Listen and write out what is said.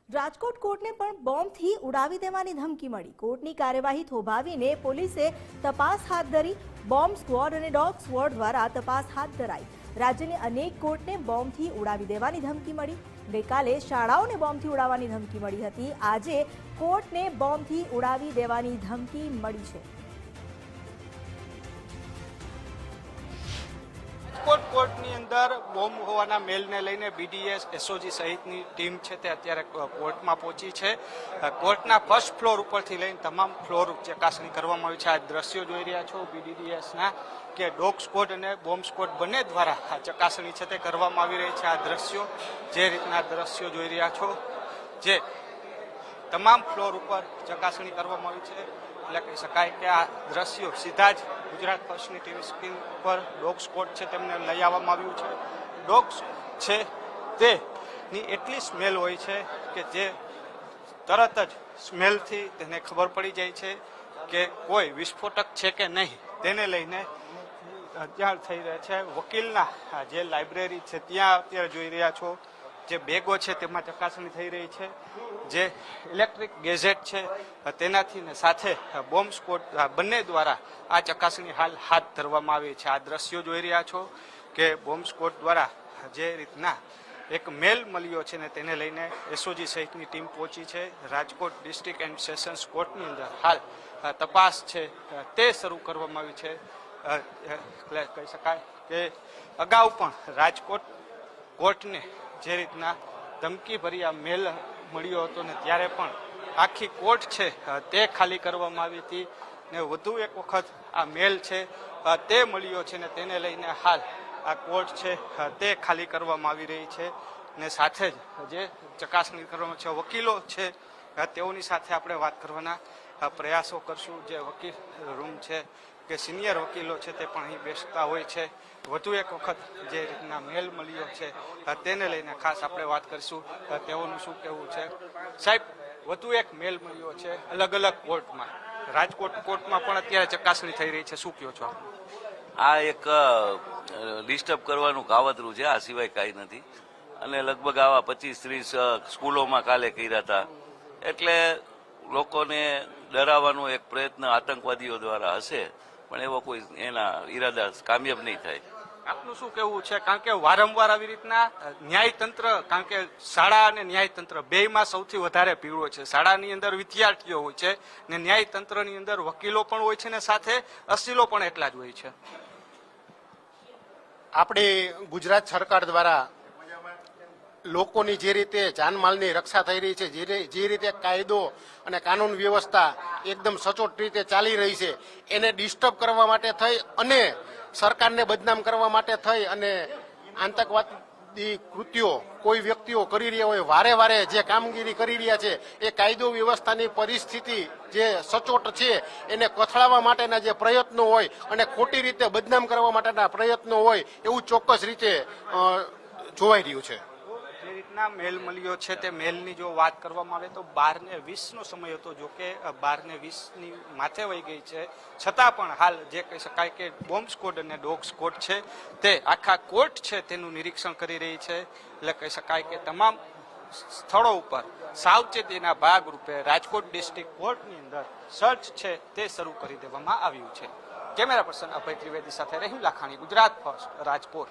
રાજકોટ કોર્ટને પણ બોમ્બથી ઉડાવી દેવાની ધમકી મળી। કોર્ટની કાર્યવાહી થોભાવીને પોલીસે તપાસ હાથ ધરી। બોમ્બ સ્ક્વોડ અને ડોગ સ્ક્વોડ દ્વારા તપાસ હાથ ધરાઈ। રાજ્યની અનેક કોર્ટને બોમ્બથી ઉડાવી દેવાની ધમકી મળી। ગઈકાલે શાળાઓને બોમ્બથી ઉડાવવાની ધમકી મળી હતી। આજે કોર્ટને બોમ્બથી ઉડાવી દેવાની ધમકી મળી છે। રાજકોટ કોર્ટની અંદર બોમ્બ હોવાના મેલને લઈને બીડીએસ એસઓજી સહિતની ટીમ છે તે અત્યારે કોર્ટમાં પહોંચી છે। કોર્ટના ફર્સ્ટ ફ્લોર ઉપરથી લઈને તમામ ફ્લોર ચકાસણી કરવામાં આવી છે। આ દ્રશ્યો જોઈ રહ્યા છો બીડીડીએસના કે ડોગ સ્ક્વોડ અને બોમ્બ સ્ક્વોડ બંને દ્વારા આ ચકાસણી છે તે કરવામાં આવી રહી છે। આ દ્રશ્યો જે રીતના દ્રશ્યો જોઈ રહ્યા છો જે તમામ ફ્લોર ઉપર ચકાસણી કરવામાં આવી છે એટલે કહી શકાય કે આ દ્રશ્યો સીધા જ ગુજરાત ફર્સ્ટની ટીવી સ્ક્રીન પર ડોગ સ્ક્વોડ છે તેમને લઈ આવવામાં આવ્યું છે। ડોગ છે તેની એટલી સ્મેલ હોય છે કે જે તરત જ સ્મેલથી તેને ખબર પડી જાય છે કે કોઈ વિસ્ફોટક છે કે નહીં। તેને લઈને ત્યાં થઈ રહ્યા છે વકીલના જે લાઇબ્રેરી છે ત્યાં અત્યારે જોઈ રહ્યા છો જે બેગો છે તેમાં ચકાસણી થઈ રહી છે। જે ઇલેક્ટ્રિક ગેજેટ છે તેનાથી ને સાથે બોમ્બ સ્ક્વોડ બંને દ્વારા આ ચકાસણી હાલ હાથ ધરવામાં આવી છે। આ દ્રશ્યો જોઈ રહ્યા છો કે બોમ્બ સ્ક્વોડ દ્વારા જે રીતના એક મેલ મળ્યો છે ને તેને લઈને એસઓજી સહિતની ટીમ પહોંચી છે। રાજકોટ ડિસ્ટ્રિક્ટ એન્ડ સેશન્સ કોર્ટની અંદર હાલ તપાસ છે તે શરૂ કરવામાં આવી છે। કહી શકાય કે અગાઉ પણ રાજકોટ કોર્ટને જે રીતના ધમકીભરી આ મેલ મળ્યો હતો ને ત્યારે પણ આખી કોર્ટ છે તે ખાલી કરવામાં આવી હતી ને વધુ એક વખત આ મેલ છે તે મળ્યો છે ને તેને લઈને હાલ આ કોર્ટ છે તે ખાલી કરવામાં આવી રહી છે ને સાથે જ જે ચકાસણી કરવામાં છે વકીલો છે તેઓની સાથે આપણે વાત કરવાના પ્રયાસો કરશું। જે વકીલ રૂમ છે કે સિનિયર વકીલો છે તે પણ અહીં બેસતા હોય છે। વધુ એક વખત જે રીતના મેલ મળ્યો છે તેને લઈને ખાસ આપણે વાત કરીશું તેઓનું શું કહેવું છે। સાહેબ, વધુ એક મેલ મળ્યો છે અલગ અલગ કોર્ટમાં, રાજકોટ કોર્ટમાં પણ અત્યારે ચકાસણી થઈ રહી છે, શું કહો છો? આ એક ડિસ્ટર્બ કરવાનું કાવતરું છે, આ સિવાય કાંઈ નથી। અને લગભગ આવા 25-30 સ્કૂલોમાં કાલે કર્યા હતા, એટલે લોકોને ડરાવવાનો એક પ્રયત્ન આતંકવાદીઓ દ્વારા હશે, પણ એવો કોઈ એના ઈરાદા કામયાબ નહીં થાય। આપનું શું કહેવું છે? કારણ કે વારંવાર આવી રીતના ન્યાયતંત્ર, કારણ કે શાળા અને ન્યાયતંત્ર બેયમાં સૌથી વધારે ભીડ હોય છે। શાળાની અંદર વિદ્યાર્થીઓ હોય છે ને ન્યાયતંત્રની અંદર વકીલો પણ હોય છે ને સાથે અસીલો પણ એટલા જ હોય છે। આપણી ગુજરાત સરકાર દ્વારા લોકોની જે રીતે જાનમાલની રક્ષા થઈ રહી છે, જે રીતે કાયદો અને કાનૂન વ્યવસ્થા એકદમ સચોટ રીતે ચાલી રહી છે, એને ડિસ્ટર્બ કરવા માટે થઈ અને સરકારને બદનામ કરવા માટે થઈ અને આતંકવાદી કૃત્યો કોઈ વ્યક્તિઓ કરી રહ્યા હોય, વારે વારે જે કામગીરી કરી રહ્યા છે એ કાયદો વ્યવસ્થાની પરિસ્થિતિ જે સચોટ છે એને કથળાવવા માટેના જે પ્રયત્નો હોય અને ખોટી રીતે બદનામ કરવા માટેના પ્રયત્નો હોય એવું ચોક્કસ રીતે જોવાઈ રહ્યું છે। જે રીતના મેલ મળ્યો છે તે મેલની જો વાત કરવામાં આવે તો 12:20નો સમય હતો, જો કે 12:20ની માથે વહી ગઈ છે, છતાં પણ હાલ જે કહી શકાય કે બોમ્બ સ્ક્વોડ અને ડોગ સ્ક્વોડ છે તે આખા કોર્ટ છે તેનું નિરીક્ષણ કરી રહી છે। એટલે કહી શકાય કે તમામ સ્થળો ઉપર સાવચેતીના ભાગરૂપે રાજકોટ ડિસ્ટ્રિક્ટ કોર્ટની અંદર સર્ચ છે તે શરૂ કરી દેવામાં આવ્યું છે। કેમેરા પર્સન અભય ત્રિવેદી સાથે રહીમ લાખાણી, ગુજરાત ફર્સ્ટ, રાજકોટ।